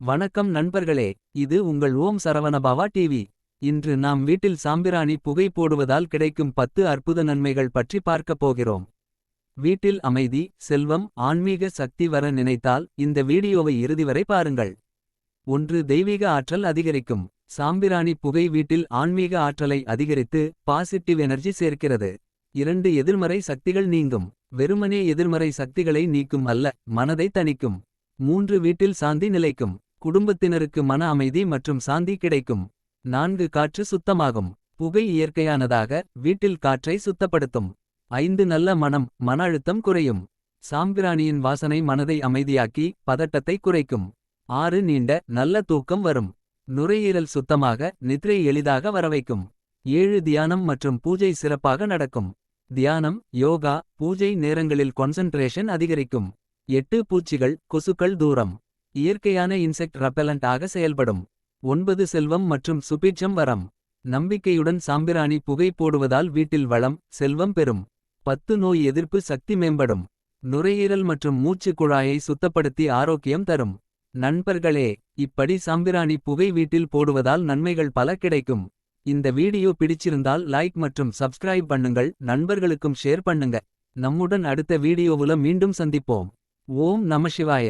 வணக்கம் நண்பர்களே. இது உங்கள் ஓம் சரவணபவா டிவி. இன்று நாம் வீட்டில் சாம்பிராணி புகை போடுவதால் கிடைக்கும் 10 அற்புத நன்மைகள் பற்றி பார்க்கப் போகிறோம். வீட்டில் அமைதி, செல்வம், ஆன்மீக சக்தி வர நினைத்தால் இந்த வீடியோவை இறுதி வரை பாருங்கள். 1. தெய்வீக ஆற்றல் அதிகரிக்கும். சாம்பிராணி புகை வீட்டில் ஆன்மீக ஆற்றலை அதிகரித்து பாசிட்டிவ் எனர்ஜி சேர்க்கிறது. 2. எதிர்மறை சக்திகள் நீங்கும். வெறுமனே எதிர்மறை சக்திகளை நீக்கும் அல்ல, மனதை தணிக்கும். 3. வீட்டில் சாந்தி நிலைக்கும். குடும்பத்தினருக்கு மன அமைதி மற்றும் சாந்தி கிடைக்கும். 4. காற்று சுத்தமாகும். புகை இயற்கையானதாக வீட்டில் காற்றை சுத்தப்படுத்தும். 5. நல்ல மனம், மன அழுத்தம் குறையும். சாம்பிராணியின் வாசனை மனதை அமைதியாக்கி பதட்டத்தை குறைக்கும். 6. நீண்ட நல்ல தூக்கம் வரும். நுரையீரல் சுத்தமாக நித்ரை எளிதாக வரவைக்கும். 7. தியானம் மற்றும் பூஜை சிறப்பாக நடக்கும். தியானம், யோகா, பூஜை நேரங்களில் கான்சென்ட்ரேஷன் அதிகரிக்கும். 8. பூச்சிகள், கொசுக்கள் தூரம். இயற்கையான இன்செக்ட் ரெப்பலண்ட் ஆக செயல்படும். 9. செல்வம் மற்றும் சுபிட்சம் வரம். நம்பிக்கையுடன் சாம்பிராணி புகை போடுவதால் வீட்டில் வளம், செல்வம் பெறும். 10. நோய் எதிர்ப்பு சக்தி மேம்படும். நுரையீரல் மற்றும் மூச்சு குழாயை சுத்தப்படுத்தி ஆரோக்கியம் தரும். நண்பர்களே, இப்படி சாம்பிராணி புகை வீட்டில் போடுவதால் நன்மைகள் பல கிடைக்கும். இந்த வீடியோ பிடிச்சிருந்தால் லைக் மற்றும் சப்ஸ்கிரைப் பண்ணுங்கள். நண்பர்களுக்கும் ஷேர் பண்ணுங்க. நம்முடன் அடுத்த வீடியோவுல மீண்டும் சந்திப்போம். ஓம் நமசிவாய.